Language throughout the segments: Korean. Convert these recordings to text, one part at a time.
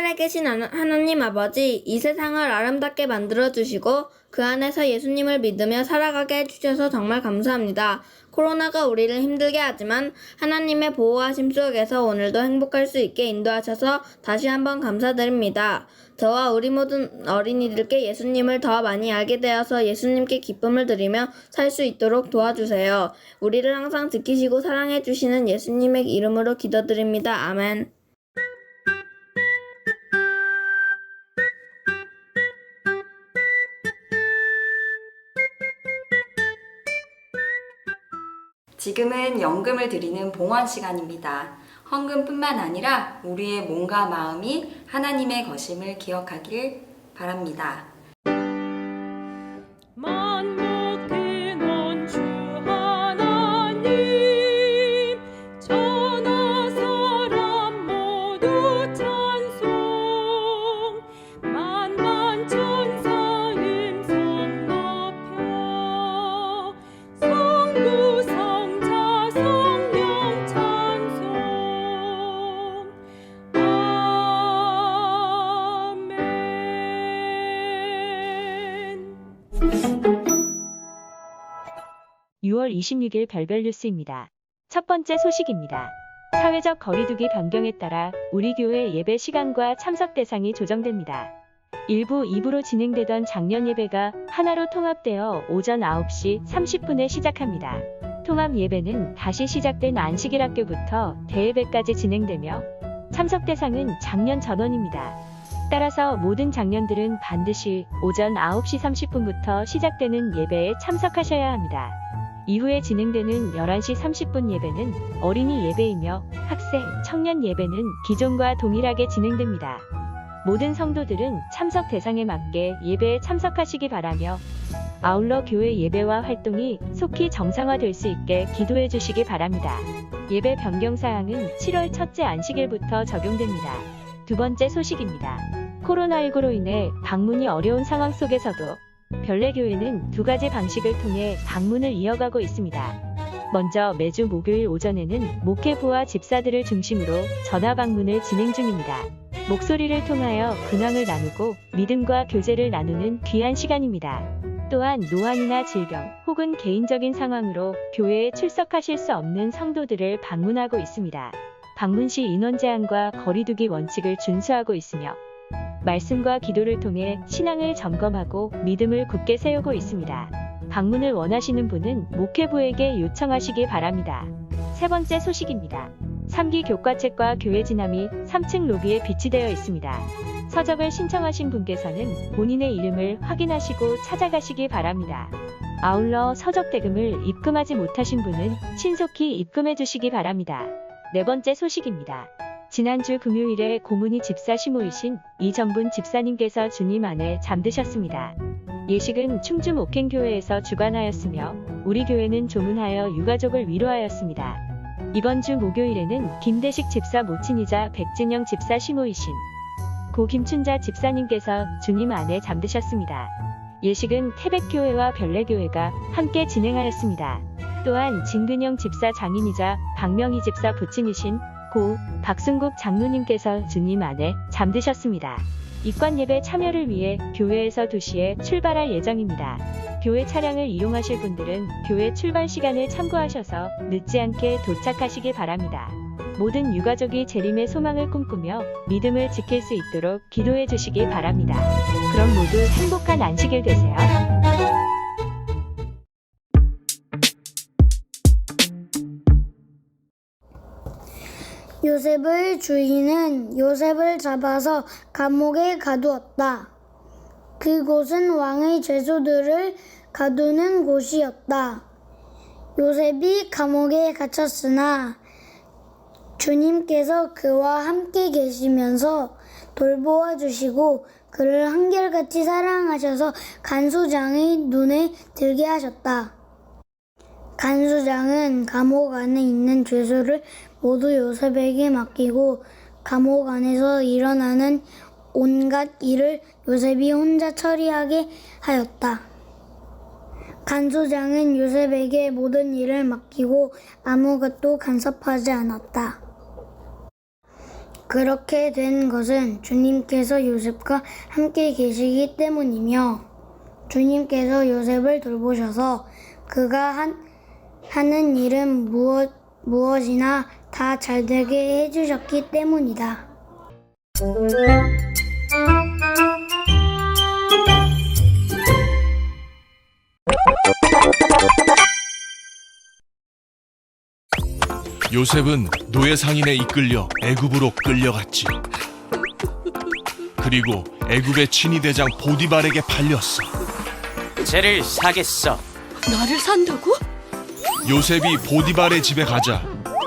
하늘에 계신 하나님 아버지, 이 세상을 아름답게 만들어주시고 그 안에서 예수님을 믿으며 살아가게 해주셔서 정말 감사합니다. 코로나가 우리를 힘들게 하지만 하나님의 보호하심 속에서 오늘도 행복할 수 있게 인도하셔서 다시 한번 감사드립니다. 저와 우리 모든 어린이들께 예수님을 더 많이 알게 되어서 예수님께 기쁨을 드리며 살 수 있도록 도와주세요. 우리를 항상 지키시고 사랑해 주시는 예수님의 이름으로 기도드립니다. 아멘. 지금은 연금을 드리는 봉헌 시간입니다. 헌금뿐만 아니라 우리의 몸과 마음이 하나님의 것임을 기억하길 바랍니다. 만국 근원 주 하나님, 천하 사람 모두 찬송, 만만천사 임성 높여, 성부 성자 성령 찬송. 아멘. 6월 26일 별별 뉴스입니다. 첫 번째 소식입니다. 사회적 거리두기 변경에 따라 우리 교회 예배 시간과 참석 대상이 조정됩니다. 1부, 2부로 진행되던 작년 예배가 하나로 통합되어 오전 9시 30분에 시작합니다. 통합 예배는 다시 시작된 안식일 학교부터 대예배까지 진행되며 참석 대상은 작년 전원입니다. 따라서 모든 장년들은 반드시 오전 9시 30분부터 시작되는 예배에 참석하셔야 합니다. 이후에 진행되는 11시 30분 예배는 어린이 예배이며 학생, 청년 예배는 기존과 동일하게 진행됩니다. 모든 성도들은 참석 대상에 맞게 예배에 참석하시기 바라며 아울러 교회 예배와 활동이 속히 정상화될 수 있게 기도해 주시기 바랍니다. 예배 변경 사항은 7월 첫째 안식일부터 적용됩니다. 두 번째 소식입니다. 코로나19로 인해 방문이 어려운 상황 속에서도 별내교회는 두 가지 방식을 통해 방문을 이어가고 있습니다. 먼저 매주 목요일 오전에는 목회부와 집사들을 중심으로 전화 방문을 진행 중입니다. 목소리를 통하여 근황을 나누고 믿음과 교제를 나누는 귀한 시간입니다. 또한 노안이나 질병 혹은 개인적인 상황으로 교회에 출석하실 수 없는 성도들을 방문하고 있습니다. 방문 시 인원 제한과 거리두기 원칙을 준수하고 있으며 말씀과 기도를 통해 신앙을 점검하고 믿음을 굳게 세우고 있습니다. 방문을 원하시는 분은 목회부에게 요청하시기 바랍니다. 세 번째 소식입니다. 3기 교과책과 교회 지남이 3층 로비에 비치되어 있습니다. 서적을 신청하신 분께서는 본인의 이름을 확인하시고 찾아가시기 바랍니다. 아울러 서적 대금을 입금하지 못하신 분은 신속히 입금해 주시기 바랍니다. 네 번째 소식입니다. 지난주 금요일에 고문희 집사 시모이신 이전분 집사님께서 주님 안에 잠드셨습니다. 예식은 충주 목행교회에서 주관하였으며 우리 교회는 조문하여 유가족을 위로하였습니다. 이번 주 목요일에는 김대식 집사 모친이자 백진영 집사 시모이신 고 김춘자 집사님께서 주님 안에 잠드셨습니다. 예식은 태백교회와 별내교회가 함께 진행하였습니다. 또한 진근영 집사 장인이자 박명희 집사 부친이신 고 박순국 장로님께서 주님 안에 잠드셨습니다. 입관 예배 참여를 위해 교회에서 2시에 출발할 예정입니다. 교회 차량을 이용하실 분들은 교회 출발 시간을 참고하셔서 늦지 않게 도착하시기 바랍니다. 모든 유가족이 재림의 소망을 꿈꾸며 믿음을 지킬 수 있도록 기도해 주시기 바랍니다. 그럼 모두 행복한 안식일 되세요. 요셉의 주인은 요셉을 잡아서 감옥에 가두었다. 그곳은 왕의 죄수들을 가두는 곳이었다. 요셉이 감옥에 갇혔으나 주님께서 그와 함께 계시면서 돌보아 주시고 그를 한결같이 사랑하셔서 간수장의 눈에 들게 하셨다. 간수장은 감옥 안에 있는 죄수를 모두 요셉에게 맡기고 감옥 안에서 일어나는 온갖 일을 요셉이 혼자 처리하게 하였다. 간수장은 요셉에게 모든 일을 맡기고 아무것도 간섭하지 않았다. 그렇게 된 것은 주님께서 요셉과 함께 계시기 때문이며 주님께서 요셉을 돌보셔서 그가 하는 일은 무엇이나 다 잘되게 해주셨기 때문이다. 요셉은 노예 상인에 이끌려 애굽으로 끌려갔지. 그리고 애굽의 친위대장 보디발에게 팔렸어. 쟤를 사겠어. 나를 산다고? 요셉이 보디발의 집에 가자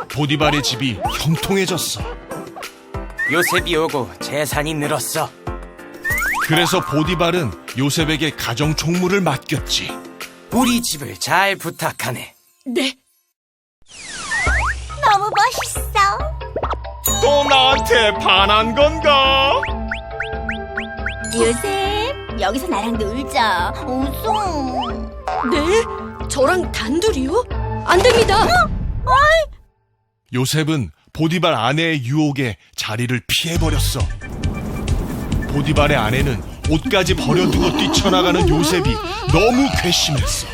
보디발의 집이 형통해졌어. 요셉이 오고 재산이 늘었어. 그래서 보디발은 요셉에게 가정 총무를 맡겼지. 우리 집을 잘 부탁하네. 네. 너무 멋있어. 또 나한테 반한 건가? 요셉, 여기서 나랑 놀자. 웃어. 네? 저랑 단둘이요? 안 됩니다. 요셉은 보디발 아내의 유혹에 자리를 피해버렸어. 보디발의 아내는 옷까지 버려두고 뛰쳐나가는 요셉이 너무 괘씸했어.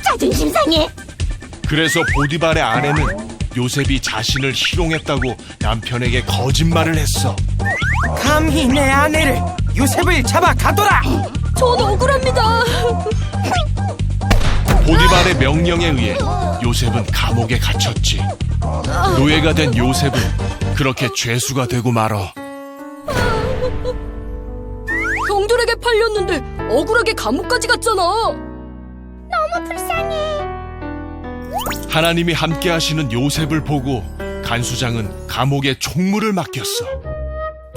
자존심 상해. 그래서 보디발의 아내는 요셉이 자신을 희롱했다고 남편에게 거짓말을 했어. 감히 내 아내를 요셉을 잡아 가둬라. 전 억울합니다. 보디발의 명령에 의해 요셉은 감옥에 갇혔지. 노예가 된 요셉은 그렇게 죄수가 되고 말어. 형들에게 팔렸는데 억울하게 감옥까지 갔잖아. 너무 불쌍해. 하나님이 함께 하시는 요셉을 보고 간수장은 감옥에 총무를 맡겼어.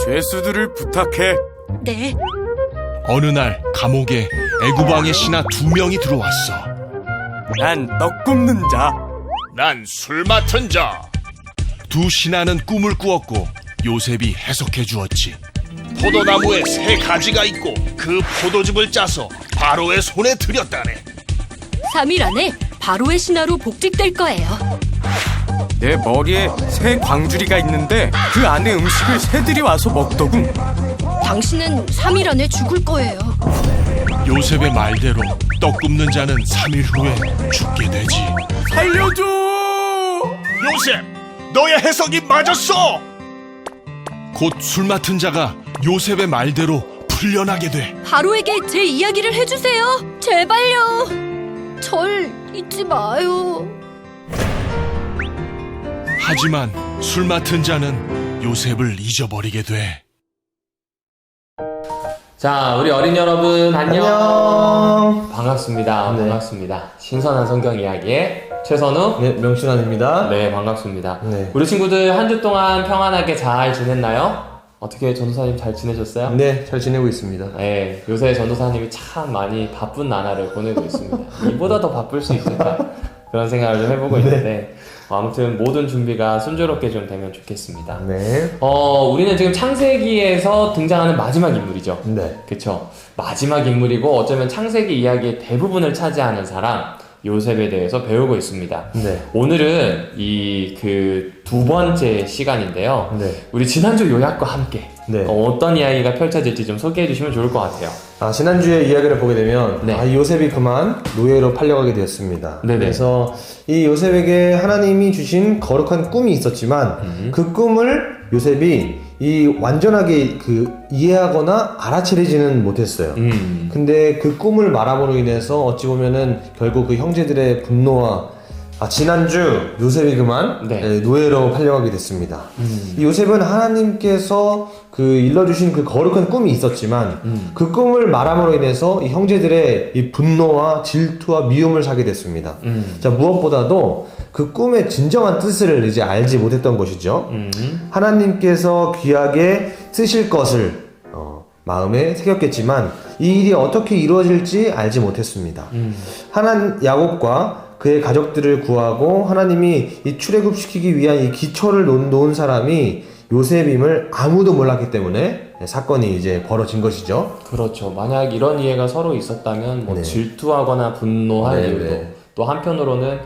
죄수들을 부탁해. 네. 어느 날 감옥에 애굽왕의 신하 2명이 들어왔어. 난 떡 굽는 자. 난 술 맡은 자. 두 신하는 꿈을 꾸었고 요셉이 해석해 주었지. 포도나무에 3가지가 있고 그 포도즙을 짜서 바로의 손에 들였다네. 3일 안에 바로의 신하로 복직될 거예요. 내 머리에 새 광주리가 있는데 그 안에 음식을 새들이 와서 먹더군. 당신은 3일 안에 죽을 거예요. 요셉의 말대로 떡 굽는 자는 3일 후에 죽게 되지. 살려줘. 요셉, 너의 해석이 맞았어! 곧 술 맡은 자가 요셉의 말대로 풀려나게 돼. 바로에게 제 이야기를 해주세요. 제발요. 절 잊지 마요. 하지만 술 맡은 자는 요셉을 잊어버리게 돼. 자, 우리 어린 여러분 안녕. 반갑습니다. 네. 반갑습니다. 신선한 성경 이야기의 최선우. 네, 명신환입니다. 네, 반갑습니다. 네. 우리 친구들 한 주 동안 평안하게 잘 지냈나요? 어떻게 전도사님 잘 지내셨어요? 네, 잘 지내고 있습니다. 네, 요새 전도사님이 참 많이 바쁜 나날을 보내고 있습니다. 이보다 더 바쁠 수 있을까? 그런 생각을 좀 해보고 있는데 아무튼 모든 준비가 순조롭게 좀 되면 좋겠습니다. 네. 우리는 지금 창세기에서 등장하는 마지막 인물이죠. 네. 그쵸. 마지막 인물이고 어쩌면 창세기 이야기의 대부분을 차지하는 사람 요셉에 대해서 배우고 있습니다. 네. 오늘은 이 그 2번째 시간인데요. 네. 우리 지난주 요약과 함께 네. 어떤 이야기가 펼쳐질지 좀 소개해 주시면 좋을 것 같아요. 지난주에 이야기를 보게 되면 네. 요셉이 그만 노예로 팔려가게 되었습니다. 네네. 그래서 이 요셉에게 하나님이 주신 거룩한 꿈이 있었지만 그 꿈을 요셉이 완전하게 이해하거나 알아차리지는 못했어요. 근데 그 꿈을 말함으로 인해서 어찌 보면은 결국 그 형제들의 분노와 지난주 요셉이 그만 네. 노예로 팔려가게 됐습니다. 이 요셉은 하나님께서 일러주신 그 거룩한 꿈이 있었지만 그 꿈을 말함으로 인해서 이 형제들의 이 분노와 질투와 미움을 사게 됐습니다. 자, 무엇보다도 그 꿈의 진정한 뜻을 이제 알지 못했던 것이죠. 하나님께서 귀하게 쓰실 것을 마음에 새겼겠지만 이 일이 어떻게 이루어질지 알지 못했습니다. 야곱과 그의 가족들을 구하고 하나님이 이 출애굽시키기 위한 이 기초를 놓은 사람이 요셉임을 아무도 몰랐기 때문에 사건이 이제 벌어진 것이죠. 그렇죠. 만약 이런 이해가 서로 있었다면 네. 질투하거나 분노할 네, 이유도 네. 또 한편으로는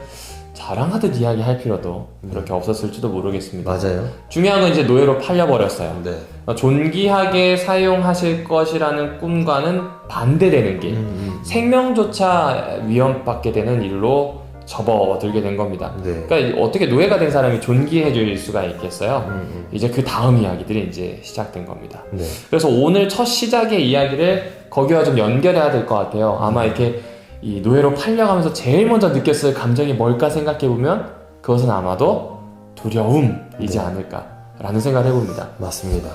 자랑하듯 이야기할 필요도 그렇게 없었을지도 모르겠습니다. 맞아요. 중요한 건 이제 노예로 팔려버렸어요. 네. 존귀하게 사용하실 것이라는 꿈과는 반대되는 길, 생명조차 위협받게 되는 일로 접어들게 된 겁니다. 네. 그러니까 어떻게 노예가 된 사람이 존귀해질 수가 있겠어요? 이제 그 다음 이야기들이 이제 시작된 겁니다. 네. 그래서 오늘 첫 시작의 이야기를 거기와 좀 연결해야 될 것 같아요. 아마 이렇게 이 노예로 팔려가면서 제일 먼저 느꼈을 감정이 뭘까 생각해보면 그것은 아마도 두려움이지 않을까라는 생각을 해봅니다. 맞습니다.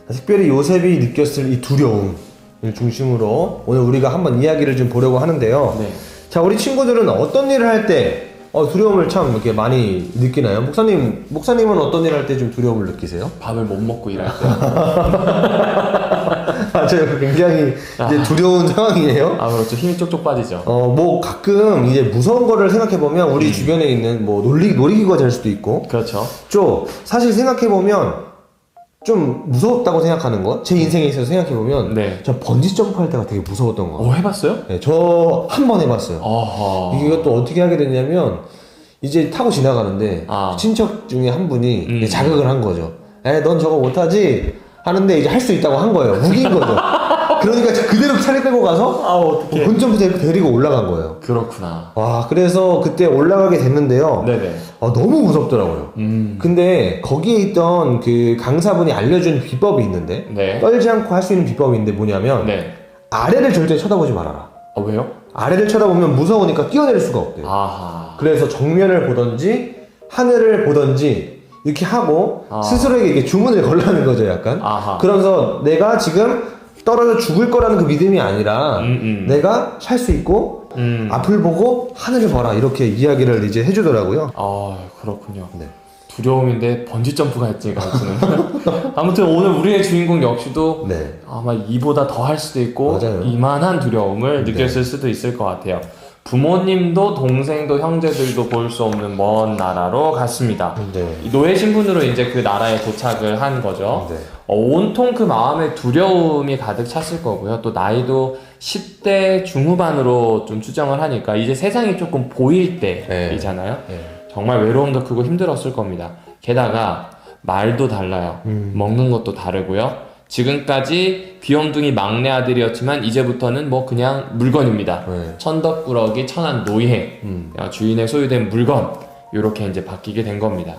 특별히 요셉이 느꼈을 이 두려움을 중심으로 오늘 우리가 한번 이야기를 좀 보려고 하는데요. 네. 자, 우리 친구들은 어떤 일을 할 때 두려움을 참 이렇게 많이 느끼나요? 목사님은 어떤 일을 할 때 좀 두려움을 느끼세요? 밥을 못 먹고 일할 때. 맞아요. 굉장히 이제 두려운 상황이에요. 아, 그렇죠. 힘이 쪽쪽 빠지죠. 뭐 가끔 이제 무서운 거를 생각해보면 우리 주변에 있는 뭐 놀이기구가 될 수도 있고. 그렇죠. 좀 사실 생각해보면 좀 무서웠다고 생각하는 거? 제 인생에 있어서 생각해보면 네. 전 번지 점프 할 때가 되게 무서웠던 거 같아요. 해봤어요? 네, 저 한 번 해봤어요. 어허. 이것도 어떻게 하게 됐냐면 이제 타고 지나가는데 친척 중에 한 분이 자극을 한 거죠. 넌 저거 못하지? 하는데 이제 할 수 있다고 한 거예요. 무기인 거죠. 그러니까 그대로 차를 끌고 가서 본점부 데리고 올라간 거예요. 그렇구나. 와, 그래서 그때 올라가게 됐는데요. 네네. 너무 무섭더라고요. 근데 거기에 있던 그 강사분이 알려준 비법이 있는데 네. 떨지 않고 할 수 있는 비법이 있는데 뭐냐면 네. 아래를 절대 쳐다보지 말아라. 왜요? 아래를 쳐다보면 무서우니까 뛰어내릴 수가 없대요. 아하. 그래서 정면을 보던지 하늘을 보던지 이렇게 하고 스스로에게 이렇게 주문을 걸라는 거죠, 약간. 아하. 그러면서 내가 지금 떨어져 죽을 거라는 그 믿음이 아니라 내가 살 수 있고 앞을 보고 하늘을 봐라, 이렇게 이야기를 이제 해주더라고요. 아, 그렇군요. 네. 두려움인데 번지 점프가 했지, 가르치는. 아무튼 오늘 우리의 주인공 역시도 네. 아마 이보다 더 할 수도 있고 맞아요. 이만한 두려움을 느꼈을 수도 있을 것 같아요. 부모님도 동생도 형제들도 볼 수 없는 먼 나라로 갔습니다. 네. 노예 신분으로 이제 그 나라에 도착을 한 거죠. 네. 온통 그 마음에 두려움이 가득 찼을 거고요. 또 나이도 10대 중후반으로 좀 추정을 하니까 이제 세상이 조금 보일 때이잖아요. 네. 정말 외로움도 크고 힘들었을 겁니다. 게다가 말도 달라요. 먹는 것도 다르고요. 지금까지 귀염둥이 막내 아들이었지만 이제부터는 뭐 그냥 물건입니다. 네. 천덕꾸러기 천한 노예, 주인의 소유된 물건, 이렇게 이제 바뀌게 된 겁니다.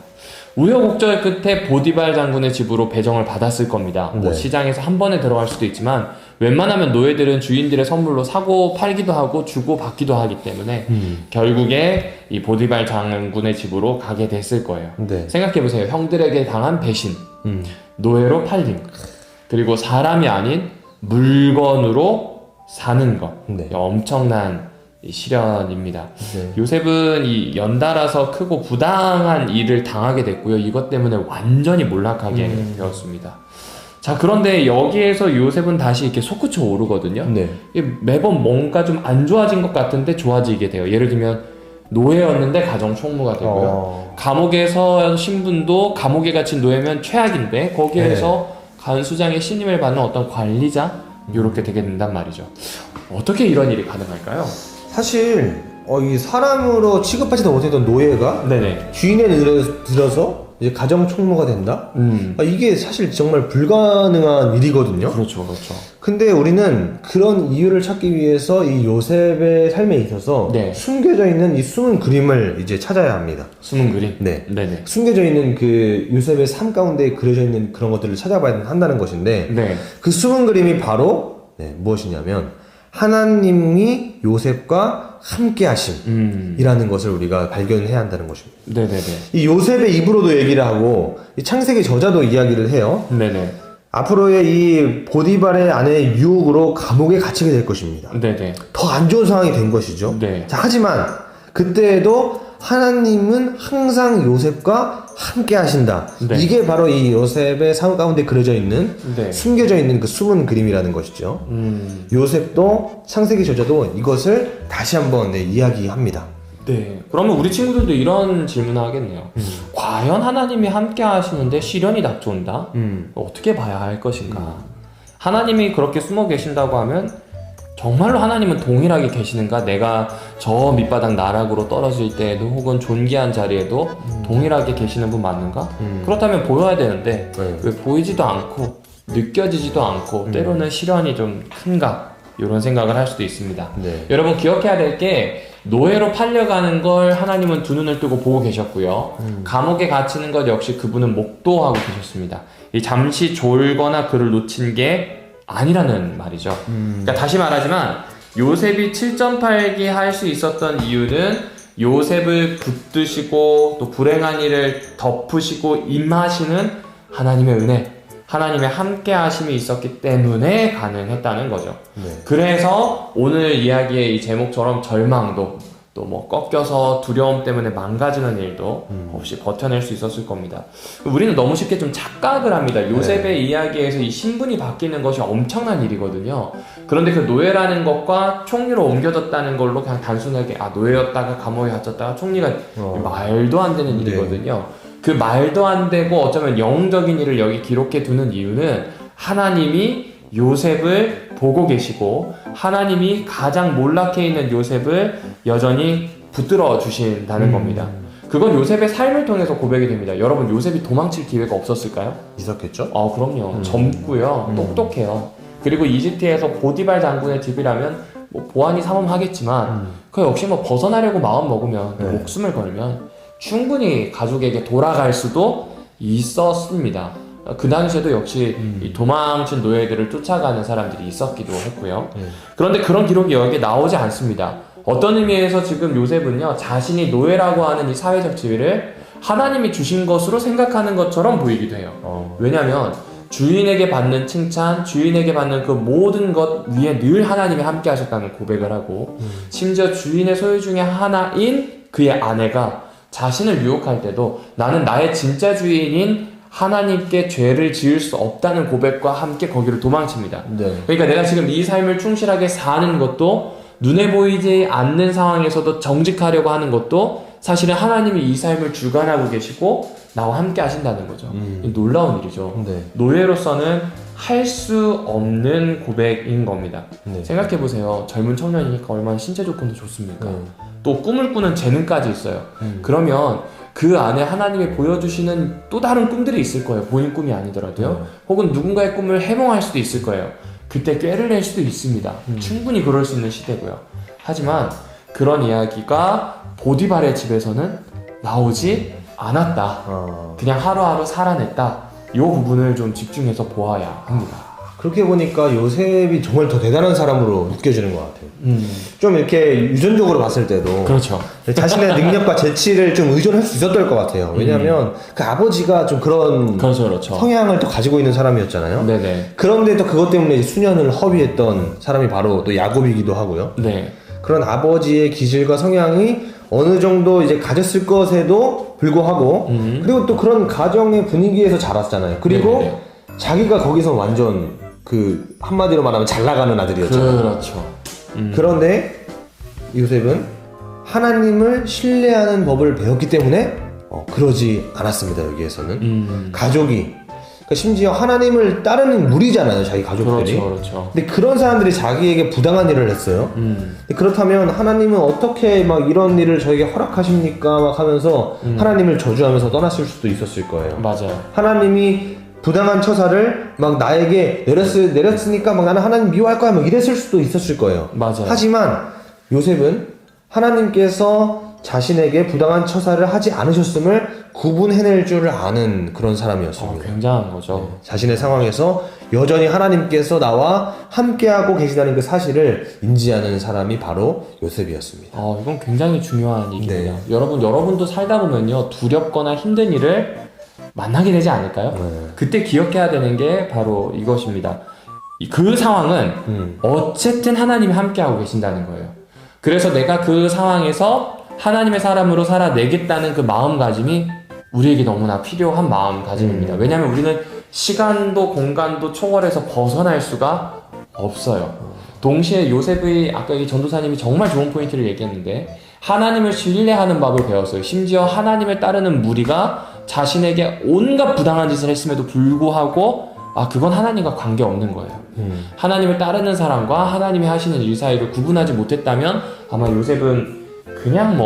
우여곡절 끝에 보디발 장군의 집으로 배정을 받았을 겁니다. 뭐 네. 시장에서 한 번에 들어갈 수도 있지만 웬만하면 노예들은 주인들의 선물로 사고 팔기도 하고 주고 받기도 하기 때문에 결국에 이 보디발 장군의 집으로 가게 됐을 거예요. 네. 생각해보세요. 형들에게 당한 배신, 노예로 팔림, 그리고 사람이 아닌 물건으로 사는 것. 네. 엄청난 이 시련입니다. 네. 요셉은 이 연달아서 크고 부당한 일을 당하게 됐고요. 이것 때문에 완전히 몰락하게 되었습니다. 자, 그런데 여기에서 요셉은 다시 이렇게 솟구쳐 오르거든요. 네. 매번 뭔가 좀 안 좋아진 것 같은데 좋아지게 돼요. 예를 들면 노예였는데 가정 총무가 되고요. 감옥에서 신분도 감옥에 갇힌 노예면 최악인데 거기에서 간수장의 신임을 받는 어떤 관리자, 이렇게 되게 된단 말이죠. 어떻게 이런 일이 가능할까요? 사실 이 사람으로 취급하지도 못했던 노예가 네네. 주인의 눈에 들어서 이제 가정 총무가 된다? 이게 사실 정말 불가능한 일이거든요. 그렇죠, 그렇죠. 근데 우리는 그런 이유를 찾기 위해서 이 요셉의 삶에 있어서 숨겨져 있는 이 숨은 그림을 이제 찾아야 합니다. 숨은 그림? 네. 네네. 숨겨져 있는 그 요셉의 삶 가운데 그려져 있는 그런 것들을 찾아봐야 한다는 것인데, 네. 그 숨은 그림이 바로 무엇이냐면 하나님이 요셉과 함께 하심이라는 것을 우리가 발견해야 한다는 것입니다. 네네네. 이 요셉의 입으로도 얘기를 하고 이 창세기 저자도 이야기를 해요. 네네. 앞으로의 이 보디발의 아내의 유혹으로 감옥에 갇히게 될 것입니다. 네네. 더 안 좋은 상황이 된 것이죠. 네. 자, 하지만 그때에도 하나님은 항상 요셉과 함께 하신다. 네. 이게 바로 이 요셉의 삶 가운데 그려져 있는 숨겨져 있는 그 숨은 그림이라는 것이죠. 요셉도 창세기 저자도 이것을 다시 한번 이야기합니다. 네. 그러면 우리 친구들도 이런 질문을 하겠네요. 과연 하나님이 함께 하시는데 시련이 닥쳐온다? 어떻게 봐야 할 것인가? 하나님이 그렇게 숨어 계신다고 하면 정말로 하나님은 동일하게 계시는가? 내가 저 밑바닥 나락으로 떨어질 때에도 혹은 존귀한 자리에도 동일하게 계시는 분 맞는가? 그렇다면 보여야 되는데 왜 보이지도 않고 느껴지지도 않고 때로는 시련이 좀 큰가? 이런 생각을 할 수도 있습니다. 네. 여러분 기억해야 될 게 노예로 팔려가는 걸 하나님은 두 눈을 뜨고 보고 계셨고요. 감옥에 갇히는 것 역시 그분은 목도하고 계셨습니다. 이 잠시 졸거나 그를 놓친 게 아니라는 말이죠. 그러니까 다시 말하지만 요셉이 7.8기 할 수 있었던 이유는 요셉을 붙드시고 또 불행한 일을 덮으시고 임하시는 하나님의 은혜, 하나님의 함께 하심이 있었기 때문에 가능했다는 거죠. 네. 그래서 오늘 이야기의 이 제목처럼 절망도 또 뭐 꺾여서 두려움 때문에 망가지는 일도 없이 버텨낼 수 있었을 겁니다. 우리는 너무 쉽게 좀 착각을 합니다. 요셉의 이야기에서 이 신분이 바뀌는 것이 엄청난 일이거든요. 그런데 그 노예라는 것과 총리로 옮겨졌다는 걸로 그냥 단순하게 노예였다가 감옥에 갇혔다가 총리가 말도 안 되는 일이거든요. 그 말도 안 되고 어쩌면 영적인 일을 여기 기록해 두는 이유는 하나님이 요셉을 보고 계시고 하나님이 가장 몰락해 있는 요셉을 여전히 붙들어 주신다는 겁니다. 그건 요셉의 삶을 통해서 고백이 됩니다. 여러분 요셉이 도망칠 기회가 없었을까요? 있었겠죠? 그럼요. 젊고요. 똑똑해요. 그리고 이집트에서 보디발 장군의 집이라면 뭐 보안이 삼엄하겠지만 그 역시 뭐 벗어나려고 마음 먹으면 목숨을 걸면 충분히 가족에게 돌아갈 수도 있었습니다. 그 당시에도 역시 이 도망친 노예들을 쫓아가는 사람들이 있었기도 했고요. 그런데 그런 기록이 여기에 나오지 않습니다. 어떤 의미에서 지금 요셉은요, 자신이 노예라고 하는 이 사회적 지위를 하나님이 주신 것으로 생각하는 것처럼 보이기도 해요. 왜냐하면 주인에게 받는 칭찬, 주인에게 받는 그 모든 것 위에 늘 하나님이 함께 하셨다는 고백을 하고 심지어 주인의 소유 중에 하나인 그의 아내가 자신을 유혹할 때도 나는 나의 진짜 주인인 하나님께 죄를 지을 수 없다는 고백과 함께 거기를 도망칩니다. 그러니까 내가 지금 이 삶을 충실하게 사는 것도 눈에 보이지 않는 상황에서도 정직하려고 하는 것도 사실은 하나님이 이 삶을 주관하고 계시고 나와 함께 하신다는 거죠. 놀라운 일이죠. 노예로서는 할 수 없는 고백인 겁니다. 생각해보세요. 젊은 청년이니까 얼마나 신체 조건도 좋습니까? 또 꿈을 꾸는 재능까지 있어요. 그러면 그 안에 하나님이 보여주시는 또 다른 꿈들이 있을 거예요. 본인 꿈이 아니더라도요. 혹은 누군가의 꿈을 해몽할 수도 있을 거예요. 그때 꾀를 낼 수도 있습니다. 충분히 그럴 수 있는 시대고요. 하지만 그런 이야기가 보디발의 집에서는 나오지 않았다. 그냥 하루하루 살아냈다. 이 부분을 좀 집중해서 보아야 합니다. 그렇게 보니까 요셉이 정말 더 대단한 사람으로 느껴지는 것 같아요. 좀 이렇게 유전적으로 봤을 때도 그렇죠. 자신의 능력과 재치를 좀 의존할 수 있었던 것 같아요. 왜냐하면 그 아버지가 좀 그런 그렇죠. 성향을 또 가지고 있는 사람이었잖아요. 네네. 그런데 또 그것 때문에 수년을 허비했던 사람이 바로 또 야곱이기도 하고요. 네. 그런 아버지의 기질과 성향이 어느 정도 이제 가졌을 것에도 불구하고 그리고 또 그런 가정의 분위기에서 자랐잖아요. 그리고 네네. 자기가 거기서 완전 그 한마디로 말하면 잘 나가는 아들이었잖아요. 그렇죠. 그런데 요셉은 하나님을 신뢰하는 법을 배웠기 때문에 그러지 않았습니다. 여기에서는 가족이 그러니까 심지어 하나님을 따르는 무리잖아요. 자기 가족들이. 그렇죠. 근데 그런 사람들이 자기에게 부당한 일을 했어요. 근데 그렇다면 하나님은 어떻게 막 이런 일을 저에게 허락하십니까? 막 하면서 하나님을 저주하면서 떠났을 수도 있었을 거예요. 맞아요. 하나님이 부당한 처사를 막 나에게 내렸으니까 막 나는 하나님 미워할 거야 막 이랬을 수도 있었을 거예요. 맞아요. 하지만 요셉은 하나님께서 자신에게 부당한 처사를 하지 않으셨음을 구분해낼 줄 아는 그런 사람이었습니다. 굉장한 거죠. 자신의 상황에서 여전히 하나님께서 나와 함께하고 계시다는 그 사실을 인지하는 사람이 바로 요셉이었습니다. 이건 굉장히 중요한 얘기입니다. 여러분도 살다 보면요, 두렵거나 힘든 일을 만나게 되지 않을까요? 그때 기억해야 되는 게 바로 이것입니다. 그 상황은 어쨌든 하나님이 함께하고 계신다는 거예요. 그래서 내가 그 상황에서 하나님의 사람으로 살아내겠다는 그 마음가짐이 우리에게 너무나 필요한 마음가짐입니다. 왜냐하면 우리는 시간도 공간도 초월해서 벗어날 수가 없어요. 동시에 요셉의 아까 이 전도사님이 정말 좋은 포인트를 얘기했는데 하나님을 신뢰하는 법을 배웠어요. 심지어 하나님을 따르는 무리가 자신에게 온갖 부당한 짓을 했음에도 불구하고 그건 하나님과 관계없는 거예요. 하나님을 따르는 사람과 하나님이 하시는 일 사이를 구분하지 못했다면 아마 요셉은 그냥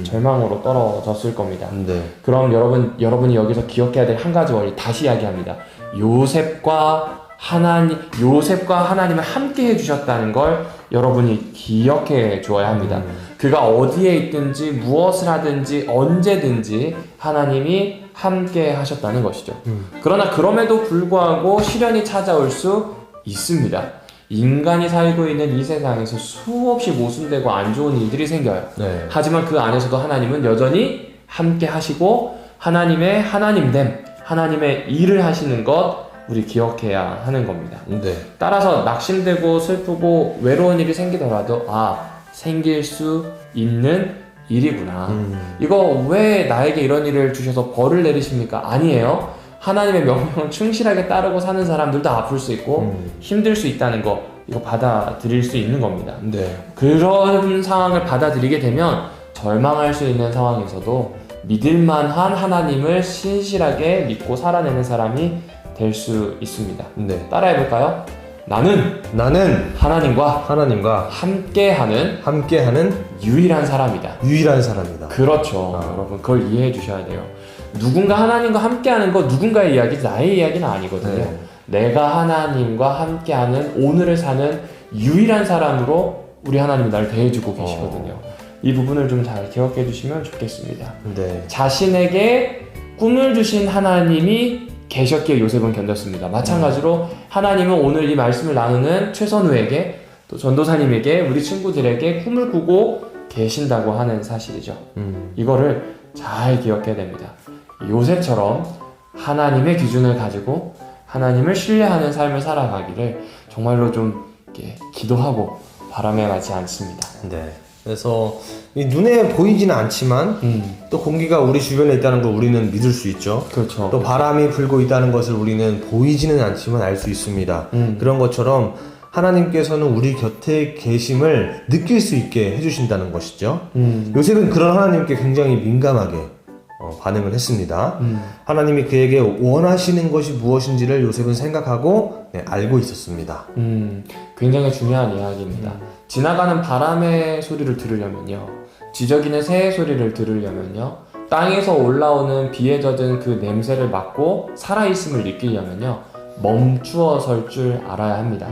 절망으로 떨어졌을 겁니다. 네. 그럼 여러분이 여기서 기억해야 될 한 가지 원리 다시 이야기합니다. 요셉과 하나님을 함께 해주셨다는 걸 여러분이 기억해 주어야 합니다. 그가 어디에 있든지 무엇을 하든지 언제든지 하나님이 함께 하셨다는 것이죠. 그러나 그럼에도 불구하고 시련이 찾아올 수 있습니다. 인간이 살고 있는 이 세상에서 수없이 모순되고 안 좋은 일들이 생겨요. 네. 하지만 그 안에서도 하나님은 여전히 함께 하시고 하나님의 하나님됨, 하나님의 일을 하시는 것 우리 기억해야 하는 겁니다. 네. 따라서 낙심되고 슬프고 외로운 일이 생기더라도 생길 수 있는 일이구나. 이거 왜 나에게 이런 일을 주셔서 벌을 내리십니까? 아니에요. 하나님의 명령을 충실하게 따르고 사는 사람들도 아플 수 있고 힘들 수 있다는 거 이거 받아들일 수 있는 겁니다. 네. 그런 상황을 받아들이게 되면 절망할 수 있는 상황에서도 믿을만한 하나님을 신실하게 믿고 살아내는 사람이 될 수 있습니다. 네. 따라해볼까요? 나는 하나님과 함께하는 유일한 사람이다. 유일한 사람이다. 그렇죠. 여러분 그걸 이해해 주셔야 돼요. 누군가 하나님과 함께하는 거 누군가의 이야기, 나의 이야기는 아니거든요. 네. 내가 하나님과 함께하는 오늘을 사는 유일한 사람으로 우리 하나님이 나를 대해주고 계시거든요. 이 부분을 좀 잘 기억해 주시면 좋겠습니다. 네. 자신에게 꿈을 주신 하나님이 계셨기에 요셉은 견뎠습니다. 마찬가지로 하나님은 오늘 이 말씀을 나누는 최선우에게 또 전도사님에게 우리 친구들에게 꿈을 꾸고 계신다고 하는 사실이죠. 이거를 잘 기억해야 됩니다. 요셉처럼 하나님의 기준을 가지고 하나님을 신뢰하는 삶을 살아가기를 정말로 좀 이렇게 기도하고 바람해가지 않습니다. 네. 그래서 이 눈에 보이지는 않지만 또 공기가 우리 주변에 있다는 걸 우리는 믿을 수 있죠. 그렇죠. 또 바람이 불고 있다는 것을 우리는 보이지는 않지만 알 수 있습니다. 그런 것처럼 하나님께서는 우리 곁에 계심을 느낄 수 있게 해주신다는 것이죠. 요셉은 그런 하나님께 굉장히 민감하게 반응을 했습니다. 하나님이 그에게 원하시는 것이 무엇인지를 요셉은 생각하고 알고 있었습니다. 굉장히 중요한 이야기입니다. 지나가는 바람의 소리를 들으려면요, 지저귀는 새의 소리를 들으려면요, 땅에서 올라오는 비에 젖은 그 냄새를 맡고 살아있음을 느끼려면요, 멈추어 설 줄 알아야 합니다.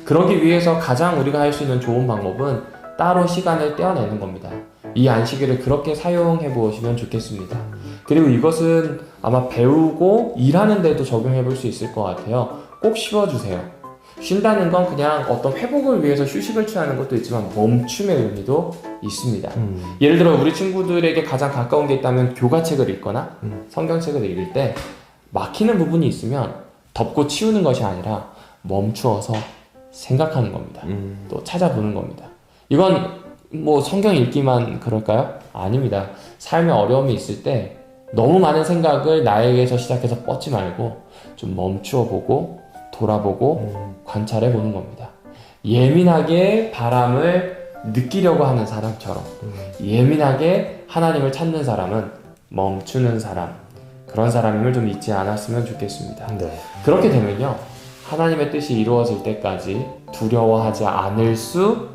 그러기 위해서 가장 우리가 할 수 있는 좋은 방법은 따로 시간을 떼어내는 겁니다. 이 안식일을 그렇게 사용해 보시면 좋겠습니다. 그리고 이것은 아마 배우고 일하는 데도 적용해 볼 수 있을 것 같아요. 꼭 쉬어주세요. 쉰다는 건 그냥 어떤 회복을 위해서 휴식을 취하는 것도 있지만 멈춤의 의미도 있습니다. 예를 들어 우리 친구들에게 가장 가까운 게 있다면 교과책을 읽거나 성경책을 읽을 때 막히는 부분이 있으면 덮고 치우는 것이 아니라 멈추어서 생각하는 겁니다. 또 찾아보는 겁니다. 이건 성경 읽기만 그럴까요? 아닙니다. 삶에 어려움이 있을 때 너무 많은 생각을 나에게서 시작해서 뻗지 말고 좀 멈추어 보고 돌아보고 관찰해 보는 겁니다. 예민하게 바람을 느끼려고 하는 사람처럼 예민하게 하나님을 찾는 사람은 멈추는 사람, 그런 사람임을 좀 잊지 않았으면 좋겠습니다. 네. 그렇게 되면요, 하나님의 뜻이 이루어질 때까지 두려워하지 않을 수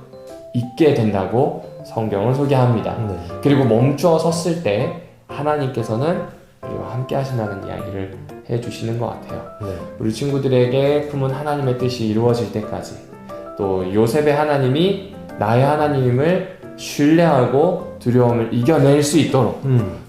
있게 된다고 성경을 소개합니다. 네. 그리고 멈추어 섰을 때 하나님께서는 우리와 함께 하신다는 이야기를 해주시는 것 같아요. 네. 우리 친구들에게 품은 하나님의 뜻이 이루어질 때까지, 또 요셉의 하나님이 나의 하나님을 신뢰하고 두려움을 이겨낼 수 있도록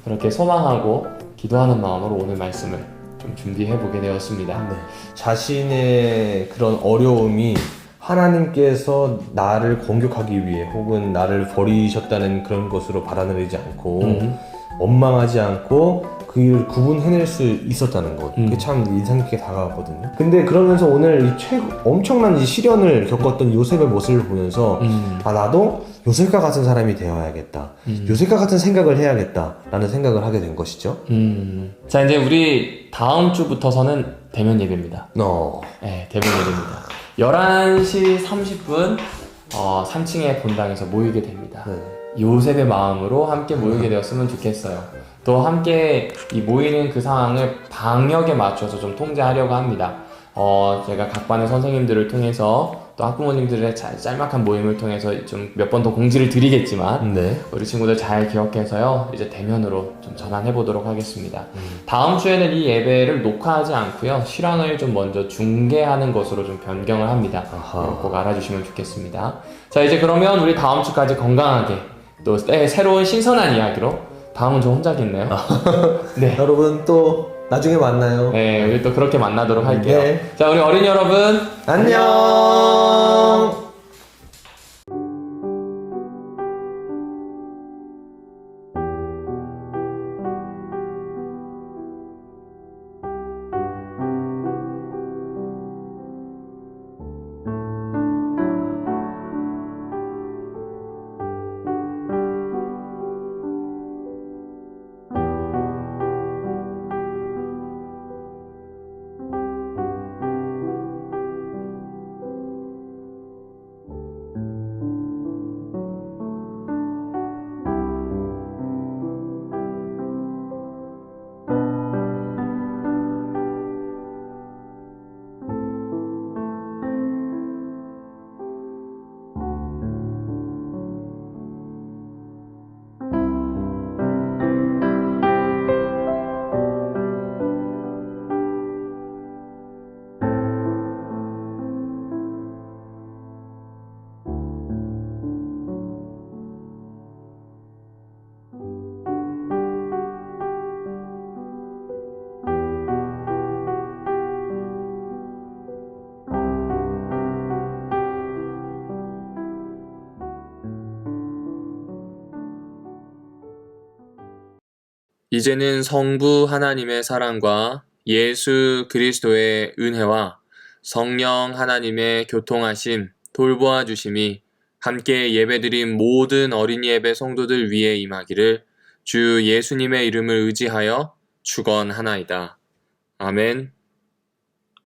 그렇게 소망하고 기도하는 마음으로 오늘 말씀을 좀 준비해 보게 되었습니다. 네. 자신의 그런 어려움이 하나님께서 나를 공격하기 위해 혹은 나를 버리셨다는 그런 것으로 받아들이지 않고 원망하지 않고 그 일을 구분해낼 수 있었다는 것, 그게 참 인상 깊게 다가왔거든요. 근데 그러면서 오늘 이 엄청난 이 시련을 겪었던 요셉의 모습을 보면서 나도 요셉과 같은 사람이 되어야겠다, 요셉과 같은 생각을 해야겠다라는 생각을 하게 된 것이죠. 자, 이제 우리 다음 주부터서는 대면 예배입니다. 네, 대면 예배입니다. 11시 30분 3층의 본당에서 모이게 됩니다. 네. 요셉의 마음으로 함께 모이게 되었으면 좋겠어요. 또 함께 이 모이는 그 상황을 방역에 맞춰서 좀 통제하려고 합니다. 제가 각 반의 선생님들을 통해서 또 학부모님들의 짤막한 모임을 통해서 좀 몇 번 더 공지를 드리겠지만 네. 우리 친구들 잘 기억해서요 이제 대면으로 좀 전환해 보도록 하겠습니다. 다음 주에는 이 예배를 녹화하지 않고요 실황을 좀 먼저 중계하는 것으로 좀 변경을 합니다. 아하. 꼭 알아주시면 좋겠습니다. 자 이제 그러면 우리 다음 주까지 건강하게 또 새로운 신선한 이야기로 다음은 저 혼자겠네요. 네. 여러분 또 나중에 만나요. 네, 우리 또 그렇게 만나도록 할게요. 네. 자, 우리 어린이 여러분. 안녕. 이제는 성부 하나님의 사랑과 예수 그리스도의 은혜와 성령 하나님의 교통하심, 돌보아 주심이 함께 예배드린 모든 어린이 예배 성도들 위에 임하기를 주 예수님의 이름을 의지하여 축원하나이다. 아멘.